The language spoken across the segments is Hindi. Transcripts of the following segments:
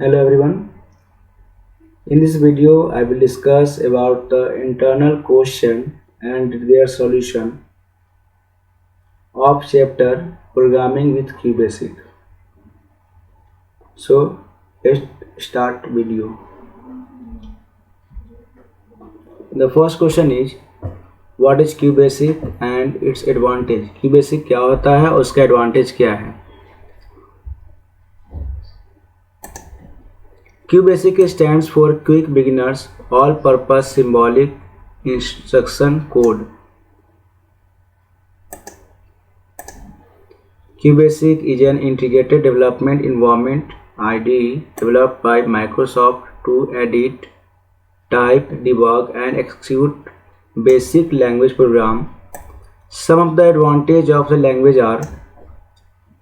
Hello everyone. In this video I will discuss about the internal question and their solution of chapter Programming with QBasic. So let's start video. The first question is what is QBasic and its advantage. QBasic क्या होता है और उसका एडवांटेज क्या है. QBasic stands for Quick Beginners All-Purpose Symbolic Instruction Code. QBasic is an integrated development environment (IDE) developed by Microsoft to edit, type, debug, and execute basic language program. Some of the advantages of the language are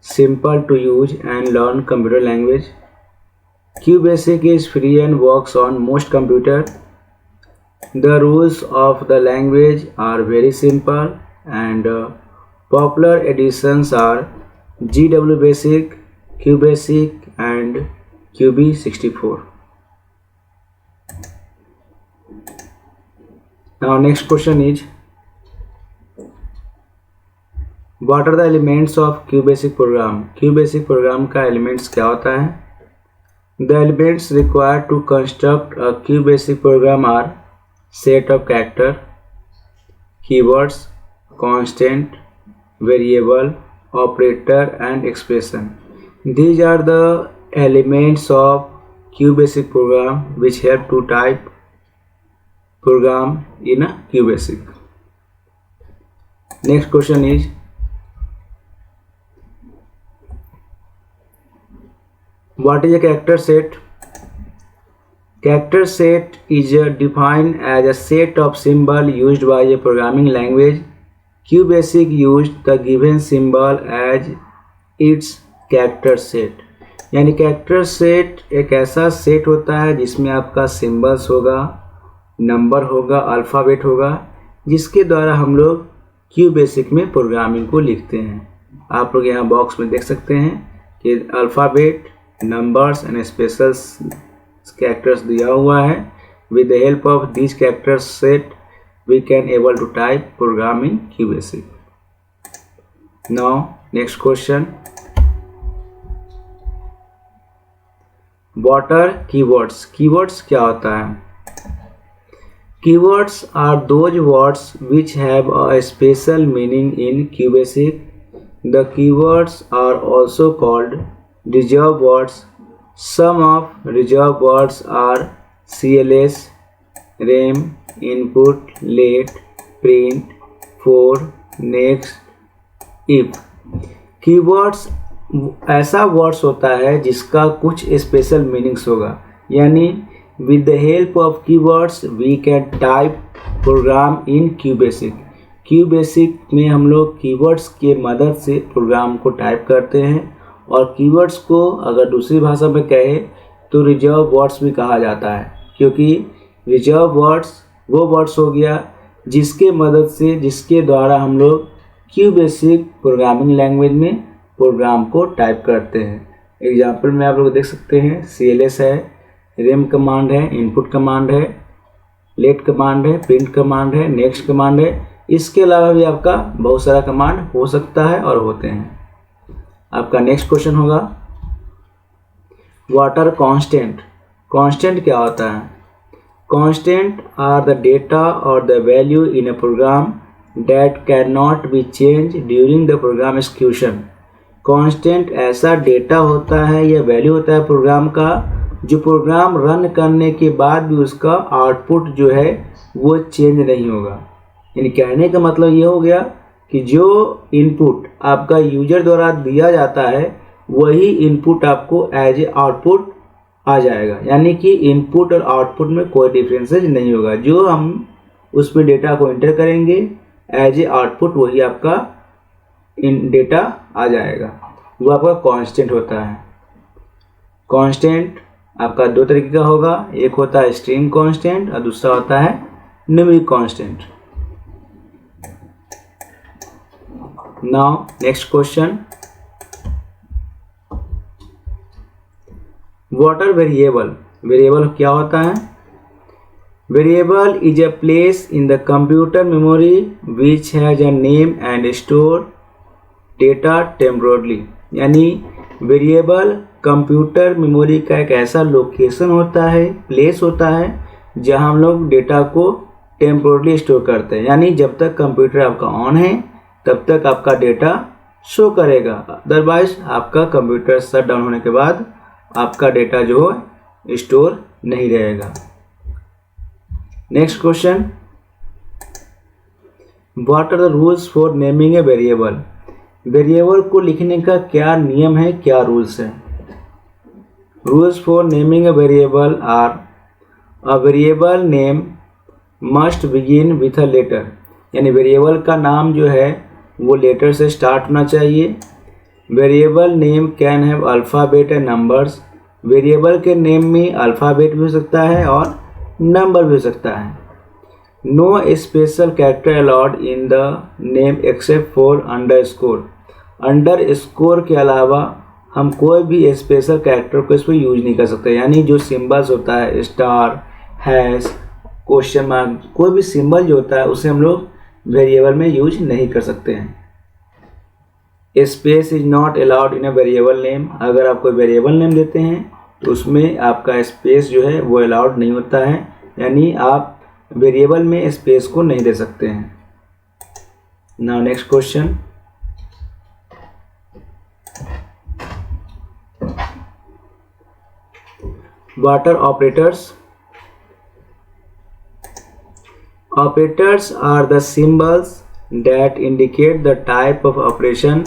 simple to use and learn computer language. QBasic is free and works on most computers. The rules of the language are very simple and popular editions are GWBasic, QBasic and QB64. Now next question is what are the elements of QBasic program. QBasic program का elements क्या होता है. The elements required to construct a QBasic program are set of character, keywords, constant, variable, operator and expression. These are the elements of QBasic program which help to type program in a QBasic. Next question is what is a character set? Character set is defined as a set of symbols used by a programming language. QBasic used the given symbol as its character set. यानी character set एक ऐसा सेट होता है जिसमें आपका सिम्बल्स होगा, नंबर होगा, अल्फ़ाबेट होगा, जिसके द्वारा हम लोग QBasic में प्रोग्रामिंग को लिखते हैं. आप लोग यहाँ बॉक्स में देख सकते हैं कि alphabet, numbers and special characters दिया हुआ है. With the help of these characters set we can able to type program in QBasic. Now next question, what are keywords. Keywords क्या होता है. Keywords are those words which have a special meaning in QBasic. The keywords are also called reserved words. Some of reserved words are CLS, rem, input, let, print, for, next, if. Keywords ऐसा वर्ड्स होता है जिसका कुछ स्पेशल मीनिंग्स होगा. यानी with the help of keywords we can type program in QBasic. QBasic में हम लोग कीवर्ड्स के मदद से प्रोग्राम को टाइप करते हैं और कीवर्ड्स को अगर दूसरी भाषा में कहे तो रिजर्व वर्ड्स भी कहा जाता है, क्योंकि रिजर्व वर्ड्स वो वर्ड्स हो गया जिसके मदद से जिसके द्वारा हम लोग QBasic प्रोग्रामिंग लैंग्वेज में प्रोग्राम को टाइप करते हैं. एग्जाम्पल में आप लोग देख सकते हैं CLS है, रेम कमांड है, इनपुट कमांड है, लेट कमांड है, प्रिंट कमांड है, नेक्स्ट कमांड है. इसके अलावा भी आपका बहुत सारा कमांड हो सकता है और होते हैं. आपका नेक्स्ट क्वेश्चन होगा व्हाट आर कांस्टेंट. कांस्टेंट क्या होता है. कांस्टेंट आर द डेटा और the value in a program that can not be change during the program execution. Constant ऐसा डेटा होता है या वैल्यू होता है प्रोग्राम का जो प्रोग्राम रन करने के बाद भी उसका आउटपुट जो है वो चेंज नहीं होगा. यानी कहने का मतलब ये हो गया कि जो इनपुट आपका यूजर द्वारा दिया जाता है वही इनपुट आपको एज ए आउटपुट आ जाएगा. यानी कि इनपुट और आउटपुट में कोई डिफरेंसेज नहीं होगा. जो हम उसमें डेटा को एंटर करेंगे एज ए आउटपुट वही आपका डेटा आ जाएगा. वो आपका कांस्टेंट होता है. कांस्टेंट आपका दो तरीके का होगा. एक होता है स्ट्रिंग कांस्टेंट और दूसरा होता है numeric constant. Now next question, what are variable? Variable क्या होता है? Variable is a place in the computer memory which has a name and store data temporarily. यानी वेरिएबल कंप्यूटर मेमोरी का एक ऐसा लोकेशन होता है, प्लेस होता है, जहां हम लोग डेटा को टेम्पोरली स्टोर करते हैं। यानी जब तक कंप्यूटर आपका ऑन है तब तक आपका डेटा शो करेगा, अदरवाइज आपका कंप्यूटर शट डाउन होने के बाद आपका डेटा जो है स्टोर नहीं रहेगा। Next question, what are the rules for naming a variable? Variable को लिखने का क्या नियम है, क्या रूल्स है? Rules for naming a variable are, a variable name must begin with a letter. यानी वेरिएबल का नाम जो है वो लेटर से स्टार्ट होना चाहिए। Variable name can have alphabet and numbers. Variable के नेम में अल्फ़ाबेट भी हो सकता है और नंबर भी हो सकता है। No special character allowed in the name except for underscore. Underscore के अलावा हम कोई भी स्पेशल कैरेक्टर को इस पर यूज नहीं कर सकते। यानी जो सिंबल्स होता है, स्टार, हैश, क्वेश्चन मार्क, कोई भी सिंबल जो होता है उसे हम लोग वेरिएबल में यूज नहीं कर सकते हैं। Space is not allowed in a variable name. अगर आप कोई वेरिएबल नेम देते हैं तो उसमें आपका स्पेस जो है वो अलाउड नहीं होता है। यानी आप वेरिएबल में स्पेस को नहीं दे सकते हैं। Now next question, what are operators? Operators are the symbols that indicate the type of operation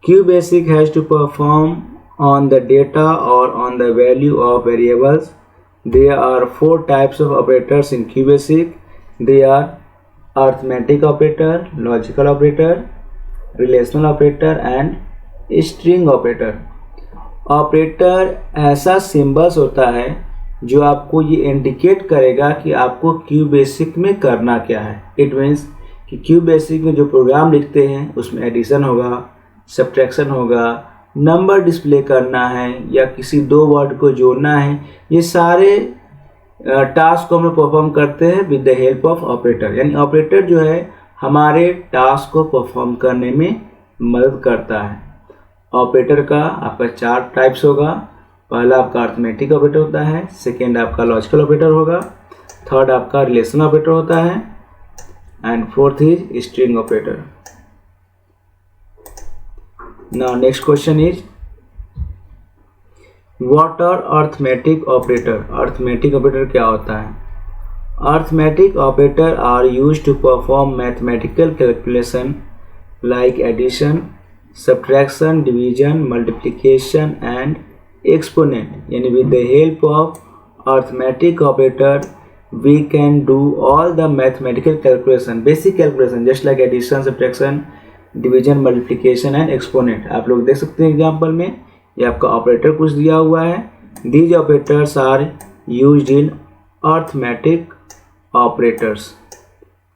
QBasic has to perform on the data or on the value of variables. There are 4 types of operators in QBasic. They are arithmetic operator, logical operator, relational operator and string operator. Operator ऐसा symbols होता है जो आपको ये इंडिकेट करेगा कि आपको क्यू बेसिक में करना क्या है। इट मीन्स कि क्यू बेसिक में जो प्रोग्राम लिखते हैं उसमें एडिशन होगा, सब्ट्रैक्शन होगा, नंबर डिस्प्ले करना है या किसी 2 वर्ड को जोड़ना है। ये सारे टास्क को हम लोग परफॉर्म करते हैं with the help of operator. यानी ऑपरेटर जो है हमारे टास्क को परफॉर्म करने में मदद करता है। ऑपरेटर का आपका 4 टाइप्स होगा। पहला आपका अर्थमेटिक ऑपरेटर होता है, सेकेंड आपका लॉजिकल ऑपरेटर होगा, थर्ड आपका रिलेशन ऑपरेटर होता है and fourth is string operator. Now next question is what are arithmetic operator? Arithmetic operator क्या होता है? Arithmetic operator are used to perform mathematical calculation like addition, subtraction, division, multiplication and exponent. Yani with the help of arithmetic operator we can do all the mathematical calculation, basic calculation just like addition, subtraction, division, multiplication and exponent. आप लोग देख सकते हैं एग्जाम्पल में ये आपका ऑपरेटर कुछ दिया हुआ है। These operators are used in arithmetic operators.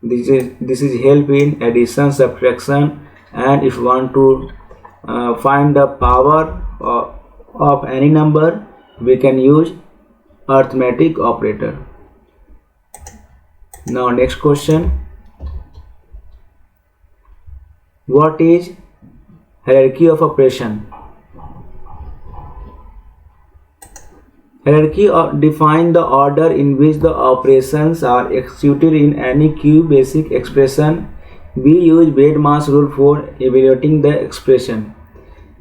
This is help in addition, subtraction and if you want to find the power of any number we can use arithmetic operator. Now next question, what is hierarchy of operation? Hierarchy define the order in which the operations are executed in any QBasic expression. We use Weidmann's rule for evaluating the expression.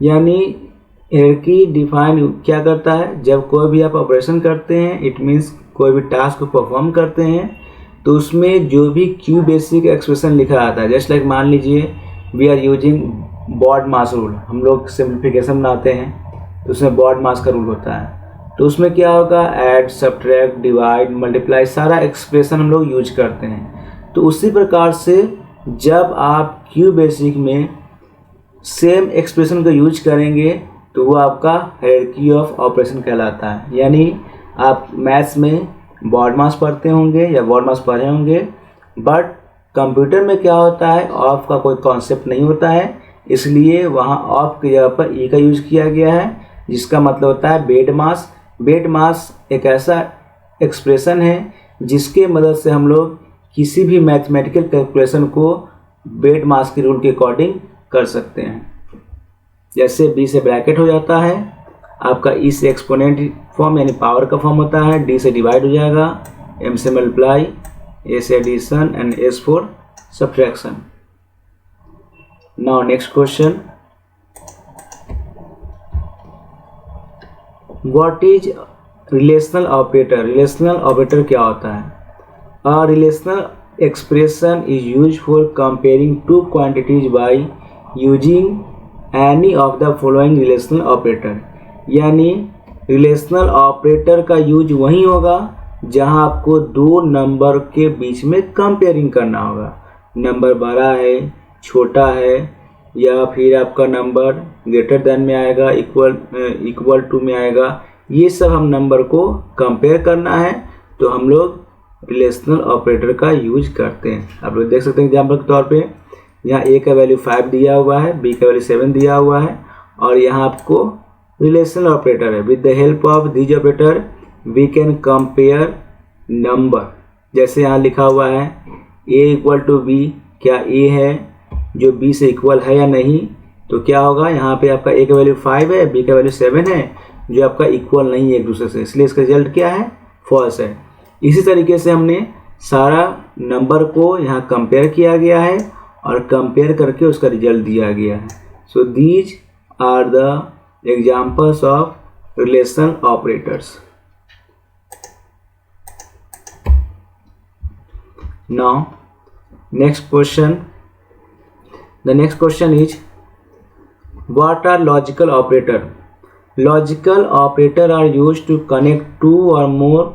यानी हायरार्की डिफाइन क्या करता है? जब कोई भी आप ऑपरेशन करते हैं, इट मीन्स कोई भी टास्क को परफॉर्म करते हैं तो उसमें जो भी क्यू बेसिक एक्सप्रेशन लिखा आता है, जस्ट लाइक मान लीजिए we are using BODMAS rule. हम लोग सिंप्लीफिकेशन बनाते हैं तो उसमें बॉड मास का रूल होता है। तो उसमें क्या होगा? ऐड, सब्ट्रैक्ट, डिवाइड, मल्टीप्लाई, सारा एक्सप्रेशन हम लोग यूज करते हैं। तो उसी प्रकार से जब आप क्यू बेसिक में सेम एक्सप्रेशन को यूज करेंगे तो वो आपका हायरार्की ऑफ ऑपरेशन कहलाता है। यानी आप मैथ्स में बॉड मास पढ़ते होंगे या बॉड मास पढ़े होंगे, बट कंप्यूटर में क्या होता है, ऑफ का कोई कॉन्सेप्ट नहीं होता है, इसलिए वहाँ ऑफ की जगह पर ई का यूज किया गया है। जिसका मतलब होता है बेड मास। बेड मास एक ऐसा एक्सप्रेशन है जिसके मदद से हम लोग किसी भी मैथमेटिकल कैलकुलेशन को बेड मास के रूल के अकॉर्डिंग कर सकते हैं। जैसे b से ब्रैकेट हो जाता है, आपका e से एक्सपोनेंट फॉर्म यानी पावर का फॉर्म होता है, d से डिवाइड हो जाएगा, m से मल्टीप्लाई, a से addition and s for subtraction. Now next question, what is relational operator? Relational operator क्या होता है? A relational expression is used for comparing two quantities by using any of the following relational operator। यानी रिलेशनल ऑपरेटर का यूज वही होगा जहां आपको दो नंबर के बीच में कंपेयरिंग करना होगा। नंबर बड़ा है, छोटा है, या फिर आपका नंबर ग्रेटर देन में आएगा, इक्वल टू में आएगा, ये सब हम नंबर को कंपेयर करना है तो हम लोग रिलेशनल ऑपरेटर का यूज करते हैं। आप लोग देख सकते हैं एग्जाम्पल के तौर पे, यहाँ a का वैल्यू 5 दिया हुआ है, b का वैल्यू 7 दिया हुआ है और यहाँ आपको रिलेशनल ऑपरेटर है। With the help of this operator we can compare number. जैसे यहाँ लिखा हुआ है a इक्वल टू b, क्या a है जो b से इक्वल है या नहीं? तो क्या होगा, यहाँ पे आपका a का वैल्यू 5 है, b का वैल्यू 7 है जो आपका इक्वल नहीं है एक दूसरे से, इसलिए इसका रिजल्ट क्या है? फॉल्स है। इसी तरीके से हमने सारा नंबर को यहाँ कंपेयर किया गया है और कंपेयर करके उसका रिजल्ट दिया गया है। So these are the examples of relational operators. Now next question, the next question is what are logical operator? Logical operator are used to connect two और more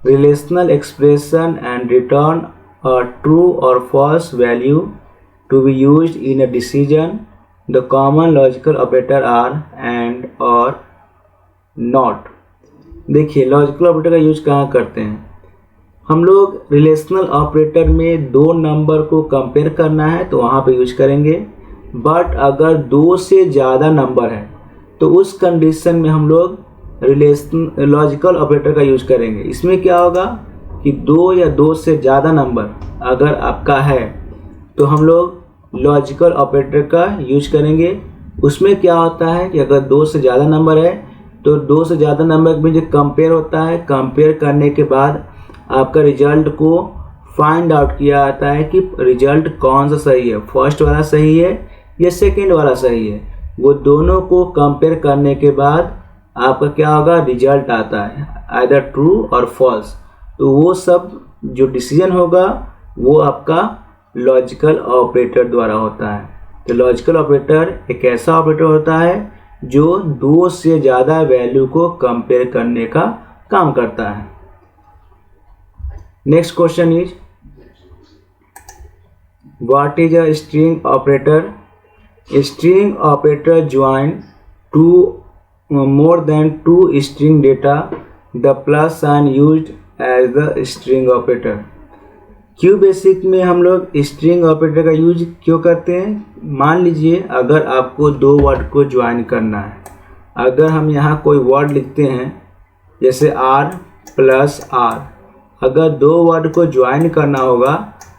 relational expression and return a true or false value to be used in a decision. The common logical operator are and or not। देखिए लॉजिकल ऑपरेटर का यूज कहाँ करते हैं हम लोग? रिलेशनल ऑपरेटर में दो नंबर को कंपेयर करना है तो वहाँ पे यूज करेंगे, बट अगर दो से ज़्यादा नंबर है तो उस कंडीशन में हम लोग लॉजिकल ऑपरेटर का यूज करेंगे। इसमें क्या होगा कि दो या दो से ज़्यादा नंबर अगर आपका है तो हम लोग लॉजिकल ऑपरेटर का यूज करेंगे। उसमें क्या होता है कि अगर दो से ज़्यादा नंबर है तो दो से ज़्यादा नंबर में जो कंपेयर होता है, कंपेयर करने के बाद आपका रिजल्ट को फाइंड आउट किया जाता है कि रिजल्ट कौन सा सही है, फर्स्ट वाला सही है या सेकेंड वाला सही है। वो दोनों को कंपेयर करने के बाद आपका क्या होगा, रिजल्ट आता है आइदर ट्रू और फॉल्स। तो वो सब जो डिसीजन होगा वो आपका लॉजिकल ऑपरेटर द्वारा होता है। तो लॉजिकल ऑपरेटर एक ऐसा ऑपरेटर होता है जो दो से ज़्यादा वैल्यू को कंपेयर करने का काम करता है। Next question is what is a string operator? String operator join two more than two string data, the plus sign used as the string operator। क्यों बेसिक में हम लोग स्ट्रिंग ऑपरेटर का यूज क्यों करते हैं? मान लीजिए अगर आपको दो वर्ड को ज्वाइन करना है, अगर हम यहाँ कोई वर्ड लिखते हैं जैसे r प्लस r, अगर दो वर्ड को ज्वाइन करना होगा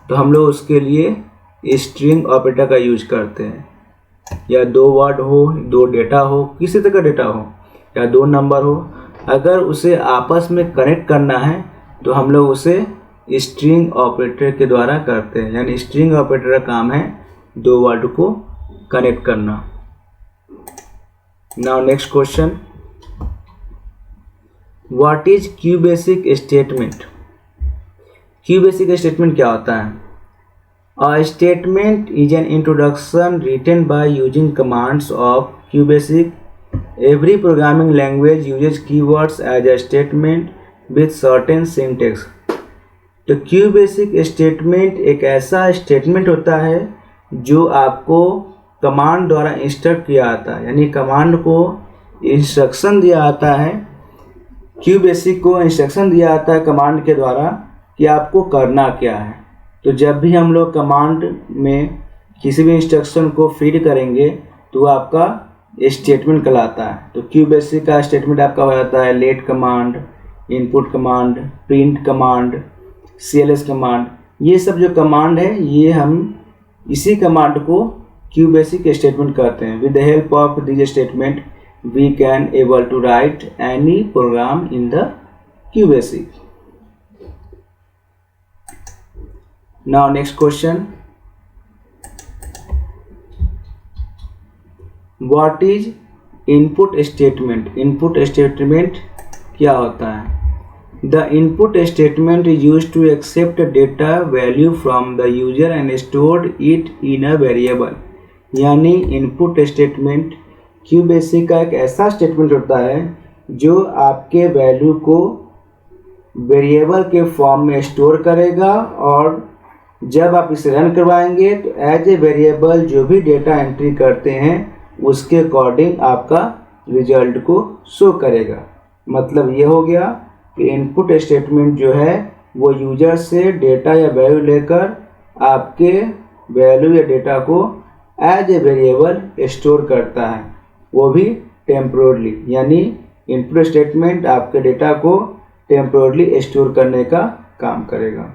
तो हम लोग उसके लिए स्ट्रिंग ऑपरेटर का यूज करते हैं। या दो वर्ड हो, दो डेटा हो, किसी तरह का डेटा हो या दो नंबर हो, अगर उसे आपस में कनेक्ट करना है तो हम लोग उसे स्ट्रिंग ऑपरेटर के द्वारा करते हैं। यानी स्ट्रिंग ऑपरेटर का काम है दो वर्ड को कनेक्ट करना। Now next question, what is QBasic statement? QBasic statement क्या होता है? A statement is an introduction written by using commands of QBasic। Every programming language uses keywords as a statement with certain syntax। तो QBasic statement एक ऐसा स्टेटमेंट होता है जो आपको कमांड द्वारा इंस्ट्रक्ट किया जाता है, यानी कमांड को इंस्ट्रक्शन दिया जाता है। QBasic को इंस्ट्रक्शन दिया जाता है कमांड के द्वारा कि आपको करना क्या है। तो जब भी हम लोग कमांड में किसी भी इंस्ट्रक्शन को फीड करेंगे तो आपका स्टेटमेंट कहलाता है। तो क्यूबेसिक का स्टेटमेंट आपका हो जाता है let command, input command, print command, CLS command. ये सब जो कमांड है ये हम इसी कमांड को क्यूबेसिक स्टेटमेंट कहते हैं। With the help of this statement we can able to write any program in the QBasic. Now next question, what is input statement? Input statement क्या होता है? The input statement is used to accept data value from the user and store it in a variable. यानी इनपुट स्टेटमेंट क्यूबेसिक का एक ऐसा स्टेटमेंट होता है जो आपके वैल्यू को वेरिएबल के फॉर्म में स्टोर करेगा और जब आप इसे रन करवाएंगे तो एज ए वेरिएबल जो भी डेटा एंट्री करते हैं उसके अकॉर्डिंग आपका रिजल्ट को शो करेगा। मतलब ये हो गया कि इनपुट स्टेटमेंट जो है वो यूजर से डेटा या वैल्यू लेकर आपके वैल्यू या डेटा को एज ए वेरिएबल स्टोर करता है, वो भी टेम्पोरली। यानी इनपुट स्टेटमेंट आपके डेटा को टेम्पोरली स्टोर करने का काम करेगा।